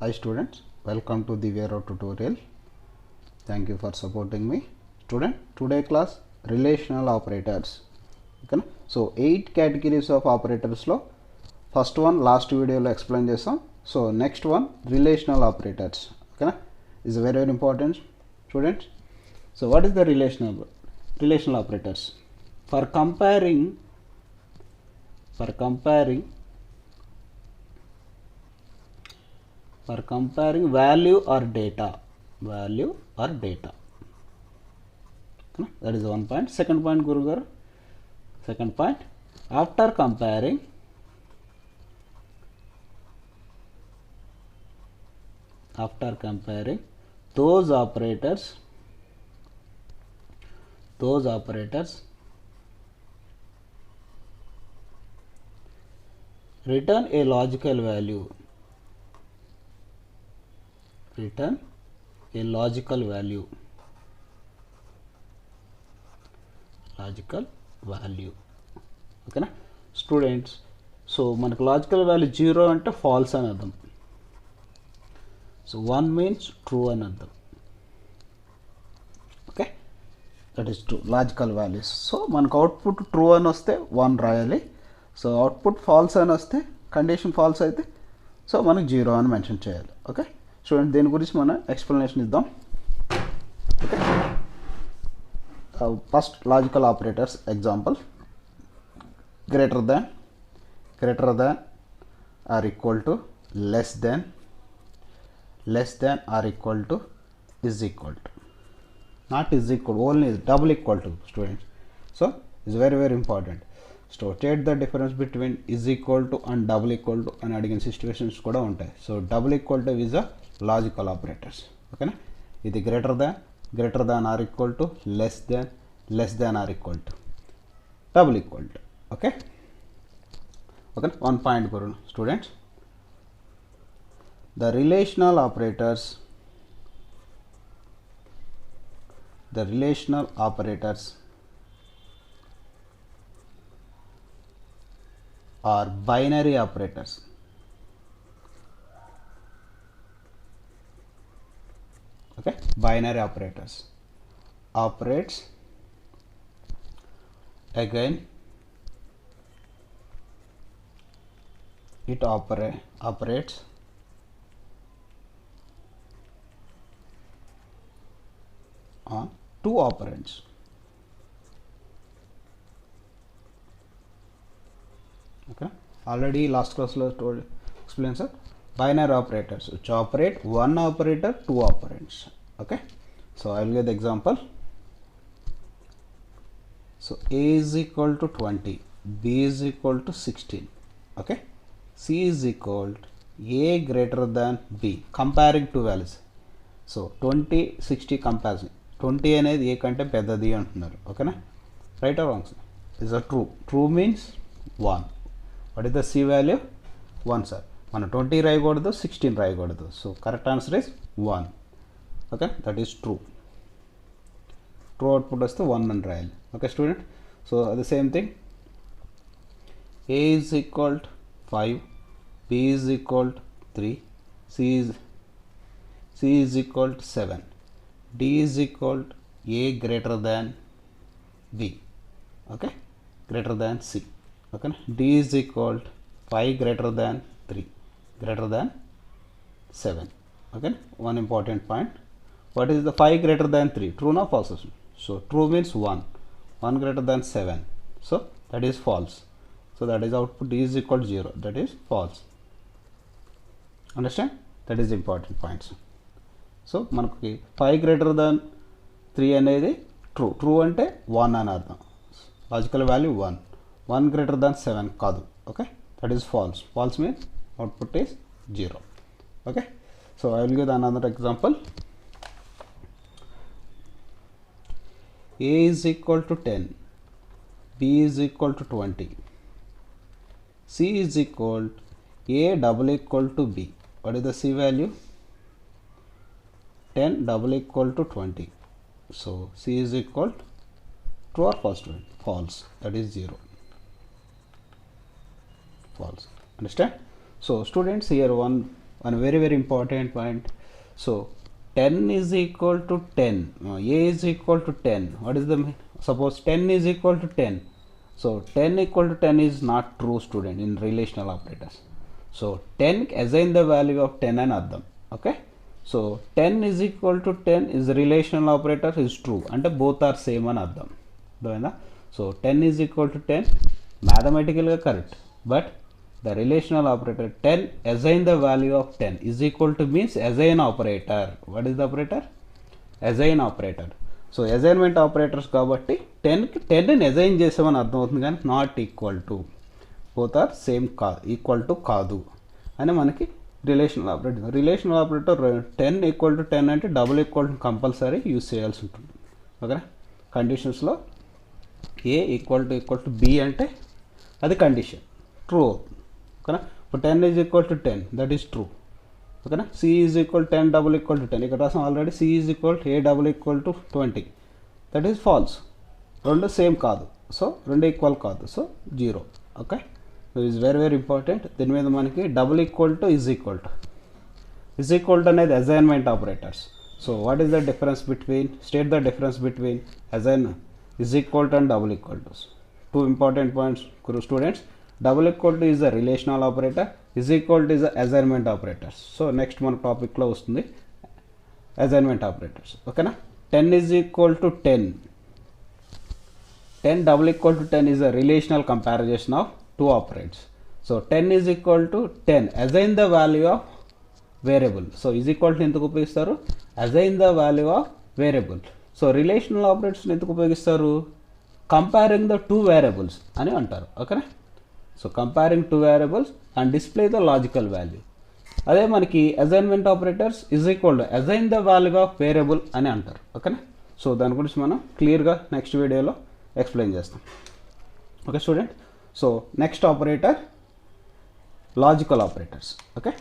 Hi students, welcome to the Vero tutorial. Thank you for supporting me. Student, today class relational operators. Okay, so 8 categories of operators lo first one last video lo explain chesam. So next one relational operators. Okay, is very important students. So what is the relational operators? For comparing value or data. That is one point. Second point, Guru Garu. Second point, after comparing those operators return a logical value. ఓకేనా students? So మనకు logical value 0 అంటే falls అని అర్థం. So 1 means true అని అర్థం. Okay, that is true logical values. So మనకు output true అని వస్తే 1 రాయాలి. సో అవుట్పుట్ ఫాల్స్ అని వస్తే, కండిషన్ ఫాల్స్ అయితే సో మనకు 0 అని మెన్షన్ చేయాలి. ఓకే స్టూడెంట్, దీని గురించి మనం ఎక్స్ప్లెనేషన్ ఇద్దాం. Okay, first logical operators example. greater than or equal to, less than or equal to, is equal to. Not is equal, only is double equal to, students. So it's very important. So state the difference between is equal to and double equal to అని అడిగిన situations కూడా ఉంటాయి. So double equal to is a logical operators. ఓకేనా, ఇది greater than or equal to, less than or equal to, double equal to. Okay, one point Guru students. The relational operators are binary operators. Okay, binary operators operates again. It operates on two operands. Okay, already last class lo explain sir, binary operators which operate one operator, two operands. Okay, so I will get the example. So a is equal to 20, b is equal to 16. Okay, C is equal to A greater than B, comparing two values. So 20, 60 comparison. 20 అనేది A కంటే పెద్దది అంటున్నారు. ఓకేనా, right are wrong? Is a true means 1. What is the C value? 1 sir. మనం 20 రాయకూడదు, 16 రాయకూడదు. So correct answer is 1. Okay, that is true. True output వస్తే 1 అని రాయాలి. ఓకే స్టూడెంట్, సో అది same thing. A is equal to 5, B is equal to 3, C is equal to 7, D is equal to A greater than B. Okay, greater than C. Okay, D is equal to 5 greater than 3, greater than 7. Okay, one important point. What is the 5 greater than 3? True or false? So true means 1. 1 greater than 7. So that is false. So that is output is equal to 0. That is false. Understand? That is important points. So మనకి 5 greater than 3 అనేది true అంటే 1 అని అర్థం. Logical value 1. 1 greater than 7 కాదు. Okay, that is falls means output is 0. Okay, so I will give another example. A is equal to 10, B is equal to 20, C is equal to A double equal to B. What is the C value? 10 double equal to 20. So C is equal to true or false? False. That is 0. False. Understand? So students, here one one very important point. So 10 is equal to 10, a is equal to 10. What is the mean? Suppose 10 is equal to 10. So 10 equal to 10 is not true, student, in relational operators. So 10 assign the value of 10 and addam. Okay. So 10 is equal to 10 is a relational operator, is true. And both are same and addam. So 10 is equal to 10, mathematically correct. But the relational operator 10 assign the value of 10 is equal to means assign operator. What is the operator? Assign operator. So assignment operators kabatti 10 ni assign చేసామని అర్థం అవుతుంది కానీ not equal to, both are same కాదు, equal to కాదు అని మనకి relational operator 10 equal to 10 అంటే double equal to compulsory use చేయాల్సి ఉంటుంది. ఓకేనా? కండిషన్స్లో ఏ ఈక్వల్ టు బి అంటే అది కండిషన్ ట్రూ అవుతుంది. ఓకేనా? ఇప్పుడు 10 is equal to 10, that is true. ఓకేనా? C is equal 10 double equal to 10, ఇక్కడ రాసాం already. C is equal to A double equal to 20, that is false. రెండు సేమ్ కాదు, సో రెండు ఈక్వల్ కాదు, so 0. Okay, so is very important. దీని మీద మనకి double equal to is equal to అనేది assignment operators. So what is the difference between, state the difference between assign is equal to and double equal to. Two important points students. Double equal to is a relational operator, is equal to is assignment operators. So next మన టాపిక్లో వస్తుంది assignment operators. ఓకేనా? 10 is equal to 10 double equal to 10 is a relational comparison of two operates. So 10 is equal to 10 assign the value of variable. So is equal to ఎందుకు ఉపయోగిస్తారు? Assign the value of variable. So relational ఆపరేటర్స్ని ఎందుకు ఉపయోగిస్తారు? Comparing the two variables అని అంటారు. ఓకేనా? So comparing two variables and display the logical value. అదే మనకి assignment operators is equal to assign the value of variable అని అంటారు. ఓకేనా? సో దాని గురించి మనం క్లియర్గా నెక్స్ట్ వీడియోలో ఎక్స్ప్లెయిన్ చేస్తాం. Okay student. So next operator logical operators. Okay,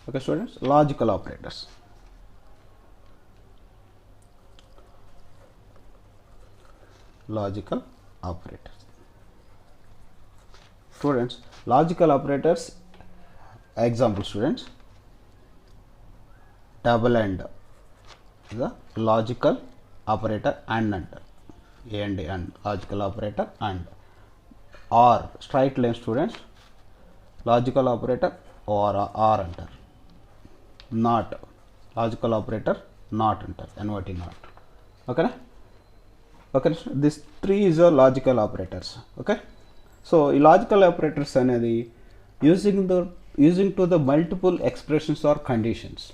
okay students, logical operators. Students, logical operators example students, double and the logical operator and logical operator and, or straight line students, logical operator or అంటారు. Not logical operator not అంటారు, N O T not. ఓకేనా? Okay, this 3 is logical operators. Okay, so ఈ logical operators అనేది using to the multiple expressions or conditions.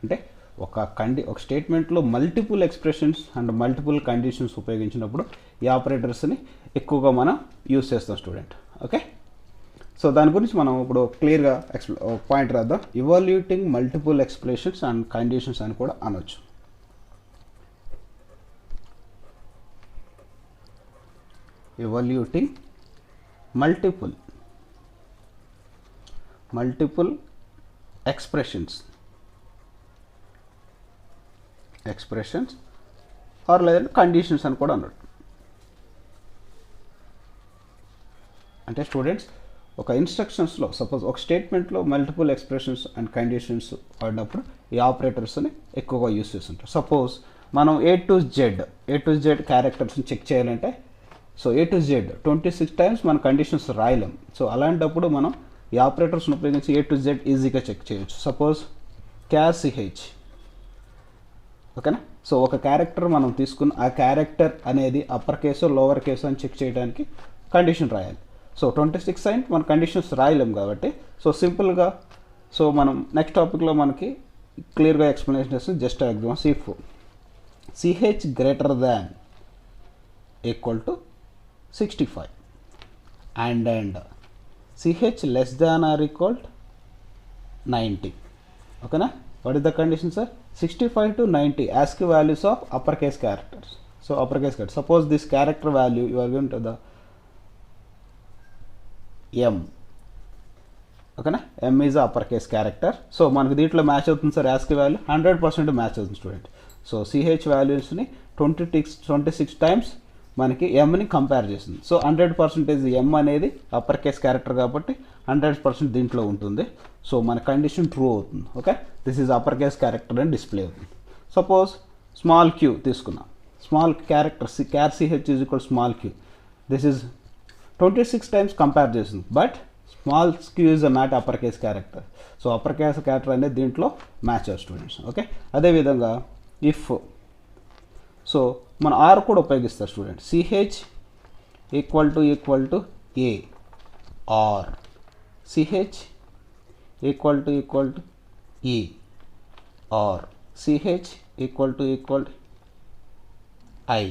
అంటే ఒక స్టేట్మెంట్లో multiple expressions and multiple conditions ఉపయోగించినప్పుడు ఈ ఆపరేటర్స్ని ఎక్కువగా మనం యూజ్ చేస్తాం స్టూడెంట్. ఓకే, సో దాని గురించి మనం ఇప్పుడు క్లియర్గా పాయింట్ రాద్దాం. ఇవాల్యూటింగ్ మల్టిపుల్ ఎక్స్ప్రెషన్స్ అండ్ కండిషన్స్ అని కూడా అనొచ్చు. ఇవాల్యూటింగ్ మల్టిపుల్ ఎక్స్ప్రెషన్స్ ఆర్ లేదంటే కండిషన్స్ అని కూడా అనొచ్చు. అంటే స్టూడెంట్స్ ఒక ఇన్స్ట్రక్షన్స్లో సపోజ్ ఒక స్టేట్మెంట్లో మల్టిపుల్ ఎక్స్ప్రెషన్స్ అండ్ కండిషన్స్ వాడినప్పుడు ఈ ఆపరేటర్స్ని ఎక్కువగా యూస్ చేస్తుంటారు. సపోజ్ మనం ఏ టు జెడ్ క్యారెక్టర్స్ని చెక్ చేయాలంటే, so A to Z 26 times మన కండిషన్స్ రాయలేం. సో అలాంటప్పుడు మనం ఈ ఆపరేటర్స్ని ఉపయోగించి ఏ టు జెడ్ ఈజీగా చెక్ చేయొచ్చు. Suppose CH. ఓకేనా? సో ఒక క్యారెక్టర్ మనం తీసుకున్న ఆ క్యారెక్టర్ అనేది అప్పర్ కేసో లోవర్ కేసో అని చెక్ చేయడానికి కండిషన్ రాయాలి. సో 26 టైమ్స్ మన కండిషన్స్ రాయలేం కాబట్టి, సో సింపుల్గా, సో మనం నెక్స్ట్ టాపిక్లో మనకి క్లియర్గా ఎక్స్ప్లెనేషన్ చేస్తే just example if CH greater than equal to 65 and CH less than or equal 90. ఓకేనా? What is the condition sir? 65 to 90 ASCII values of uppercase characters. So uppercase character, suppose this character value you are going to the M. ఓకేనా? M is a uppercase character. So మనకు దీంట్లో match అవుతుంది sir ASCII value 100% match అవుతుంది student. So CH వాల్యూస్ని 26 times మనకి ఎమ్ని compare చేస్తుంది. So 100% ఎమ్ అనేది upper case character కాబట్టి 100% దీంట్లో ఉంటుంది. సో మన కండిషన్ ట్రూ అవుతుంది. Okay, this is upper case character అని డిస్ప్లే అవుతుంది. సపోజ్ స్మాల్ క్యూ తీసుకున్నాం. Small character char CH is equal small Q. This is 26 times compare చేస్తుంది. But small Q is not upper case character. So upper case character అనేది దీంట్లో match అవ్వదు students. Okay, అదేవిధంగా if so మన or కూడా ఉపయోగిస్తారు student. CH equal to A or CH equal to E are CH equal to I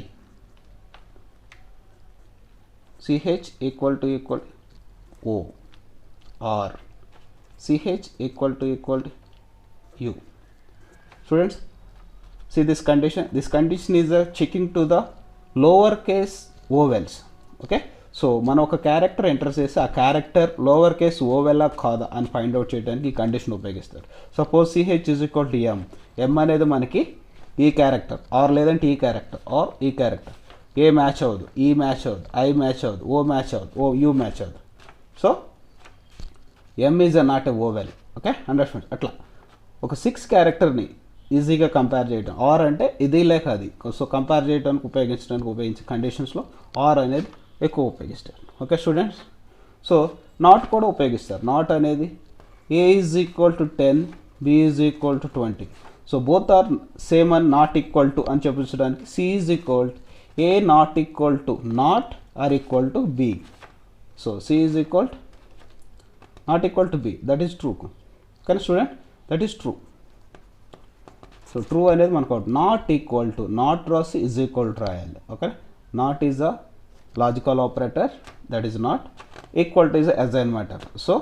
CH equal to O or CH equal to U. Students, see this condition is checking to the lower case vowels. Okay, so మనం ఒక character enter చేసి ఆ character lower case ఓవెలా కాదా అని find out చేయడానికి ఈ condition ఉపయోగిస్తారు. Suppose CH is equal to M అనేది మనకి ఈ క్యారెక్టర్ ఆర్ లేదంటే ఈ క్యారెక్టర్ ఆర్ ఈ క్యారెక్టర్ ఏ మ్యాచ్ అవ్వదు, ఈ మ్యాచ్ అవ్వదు, ఐ మ్యాచ్ అవ్వదు, ఓ మ్యాచ్ అవ్వదు, ఓ యూ మ్యాచ్ అవ్వదు. So M is not a vowel. Okay, understand. అట్లా ఒక 6 క్యారెక్టర్ని ఈజీగా కంపేర్ చేయడం. ఆర్ అంటే ఇది లేక అది. సో కంపేర్ చేయడానికి ఉపయోగించే కండిషన్స్లో ఆర్ అనేది ఎక్కువ ఉపయోగిస్తారు. ఓకే స్టూడెంట్స్, సో నాట్ కూడా ఉపయోగిస్తారు. నాట్ అనేది A is equal to 10, B is equal to 20. So both are same and not equal to అని చూపించడానికి C is equal A not equal to not or equal to B. So C is equal not equal to B. That is true. కానీ student that is true. So true అనేది మనకు not equal to not రాసి is equal to రాయాలి. Okay, not is a logical operator, that is not. Equal to is assignment. So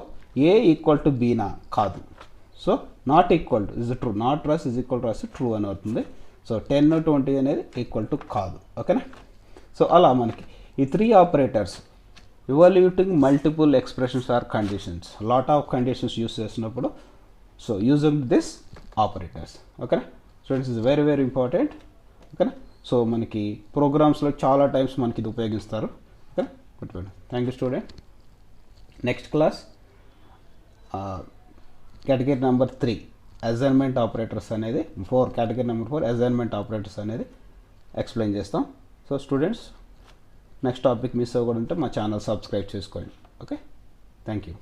A equal to బీనా కాదు. So not equal to is true. Not రాసి is equal to రాసి true అని అవుతుంది. So 10, 20 అనేది equal to కాదు. ఓకేనా. So అలా మనకి ఈ 3 operators evaluating multiple expressions or conditions, lot of conditions use చేసినప్పుడు సో యూజింగ్ దిస్ ఆపరేటర్స్. ఓకేనా. So it's is very very important. ఓకేనా. సో మనకి ప్రోగ్రామ్స్లో చాలా టైమ్స్ మనకి ఇది ఉపయోగిస్తారు. ఓకేనా. గుర్తుపెట్టండి. Thank you student. Next class category number 3 assignment operators అనేది కేటగిరీ నెంబర్ 4 అసైన్మెంట్ ఆపరేటర్స్ అనేది ఎక్స్ప్లెయిన్ చేస్తాం. So students next topic miss అవ్వకూడదంటే మా ఛానల్ సబ్స్క్రైబ్ చేసుకోండి. Okay, thank you.